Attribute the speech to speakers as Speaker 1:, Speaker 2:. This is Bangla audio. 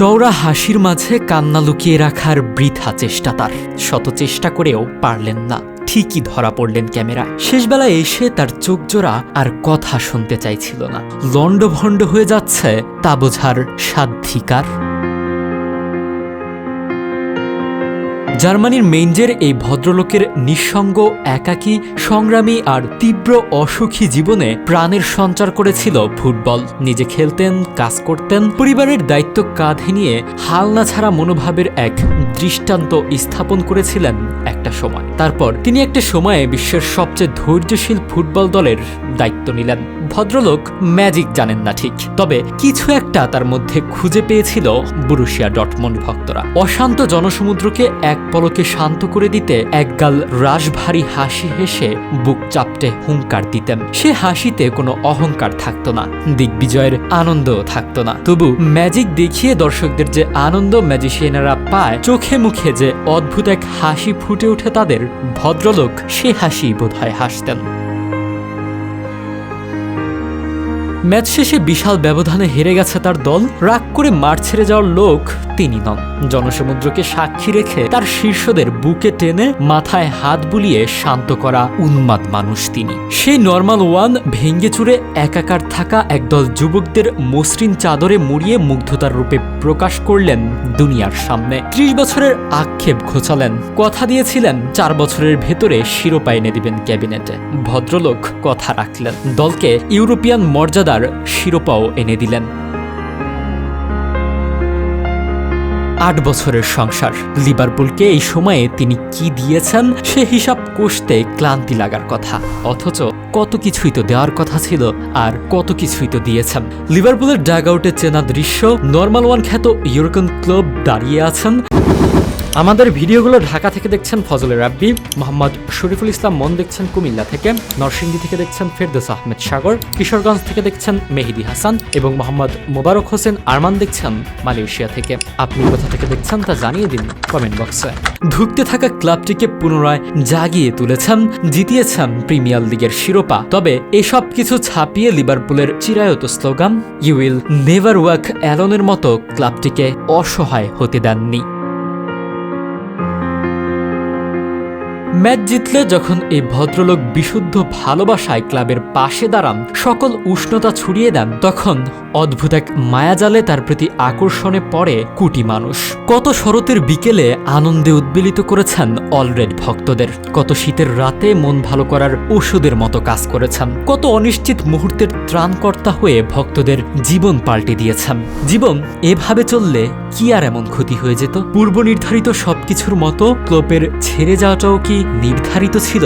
Speaker 1: চওড়া হাসির মাঝে কান্না লুকিয়ে রাখার বৃথা চেষ্টা তার। শত চেষ্টা করেও পারলেন না, ঠিকই ধরা পড়লেন ক্যামেরায়। শেষবেলায় এসে তার চোখ জোড়া আর কথা শুনতে চাইছিল না। লণ্ডভণ্ড হয়ে যাচ্ছে তা বোঝার সাধ্ধিকার। জার্মানির মেইনজের এই ভদ্রলোকের নিঃসঙ্গ, একাকী, সংগ্রামী আর তীব্র অসুখী জীবনে প্রাণের সঞ্চার করেছিল ফুটবল। নিজে খেলতেন, কাজ করতেন, পরিবারের দায়িত্ব কাঁধে নিয়ে হাল না ছাড়া মনোভাবের এক দৃষ্টান্ত স্থাপন করেছিলেন একটা সময়। তারপর তিনি একটা সময়ে বিশ্বের সবচেয়ে ধৈর্যশীল ফুটবল দলের দায়িত্ব নিলেন। ভদ্রলোক ম্যাজিক জানেন না ঠিক, তবে কিছু একটা তার মধ্যে খুঁজে পেয়েছিল বরুসিয়া ডর্টমুন্ড ভক্তরা। অশান্ত জনসমুদ্রকে এক পলকে শান্ত করে দিতে একগাল রাশভারী হাসি হেসে বুক চাপটে হুঙ্কার দিতেন। সে হাসিতে কোনো অহংকার থাকতো না, দিগ্বিজয়ের আনন্দও থাকতো না। তবু ম্যাজিক দেখিয়ে দর্শকদের যে আনন্দ ম্যাজিশিয়ানেরা পায়, চোখে মুখে যে অদ্ভুত এক হাসি ফুটে ওঠে তাদের, ভদ্রলোক সে হাসি বোধহয় হাসতেন। ম্যাচ শেষে বিশাল ব্যবধানে হেরে গেছে তার দল। রাগ করে মাঠ ছেড়ে যাওয়ার লোক তিনি নন। জনসমুদ্রকে সাক্ষী রেখে তার শীর্ষদের বুকে টেনে মাথায় হাত বুলিয়ে শান্ত করা উন্মাদ মানুষ তিনি। সেই নর্মাল ওয়ান ভেঙ্গে চুরে একাকার থাকা একদল যুবকদের মসৃণ চাদরে মুড়িয়ে মুগ্ধতার রূপে প্রকাশ করলেন দুনিয়ার সামনে। 30 বছরের আক্ষেপ ঘোচালেন। কথা দিয়েছিলেন 4 বছরের ভেতরে শিরোপা এনে দিবেন ক্যাবিনেটে। ভদ্রলোক কথা রাখলেন, দলকে ইউরোপিয়ান মর্যাদার শিরোপাও এনে দিলেন। 8 বছরের সংসার। লিভারপুলকে এই সময়ে তিনি কি দিয়েছেন সে হিসাব কষতে ক্লান্তি লাগার কথা। অথচ কত কিছুই তো দেওয়ার কথা ছিল, আর কত কিছুই তো দিয়েছেন। লিভারপুলের ডাগ আউটে চেনা দৃশ্য, নর্মাল ওয়ান খ্যাত ইউরোপিয়ান ক্লাব দাঁড়িয়ে আছেন। আমাদের ভিডিওগুলো ঢাকা থেকে দেখছেন ফজলে রাব্বি, মোহাম্মদ শরীফুল ইসলাম মন দেখছেন কুমিল্লা থেকে, নরসিংদী থেকে দেখছেন ফেরদৌস আহমেদ সাগর, কিশোরগঞ্জ থেকে দেখছেন মেহেদি হাসান এবং মোহাম্মদ মোবারক হোসেন আরমান দেখছেন মালয়েশিয়া থেকে। আপনি কোথা থেকে দেখছেন তা জানিয়ে দিন কমেন্ট বক্সে। ধুঁকতে থাকা ক্লাবটিকে পুনরায় জাগিয়ে তুলেছেন, জিতিয়েছেন প্রিমিয়ার লিগের শিরোপা। তবে এসব কিছু ছাপিয়ে লিভারপুলের চিরায়ত slogan you will never walk অ্যালোনের মতো ক্লাবটিকে অসহায় হতে দেননি। ম্যাচ জিতলে যখন এই ভদ্রলোক বিশুদ্ধ ভালোবাসায় ক্লাবের পাশে দাঁড়ান, সকল উষ্ণতা ছড়িয়ে দেন, তখন অদ্ভুত এক মায়াজালে তার প্রতি আকর্ষণে পড়ে কোটি মানুষ। কত শরতের বিকেলে আনন্দে উদ্বেলিত করেছেন অলরেড ভক্তদের। কত শীতের রাতে মন ভালো করার ওষুধের মতো কাজ করেছেন। কত অনিশ্চিত মুহূর্তের ত্রাণকর্তা হয়ে ভক্তদের জীবন পাল্টে দিয়েছেন। জীবন এভাবে চললে কি আর এমন ক্ষতি হয়ে যেত? পূর্ব নির্ধারিত সবকিছুর মতো ক্লোপের ছেড়ে যাওয়াটাও কি নির্ধারিত ছিল?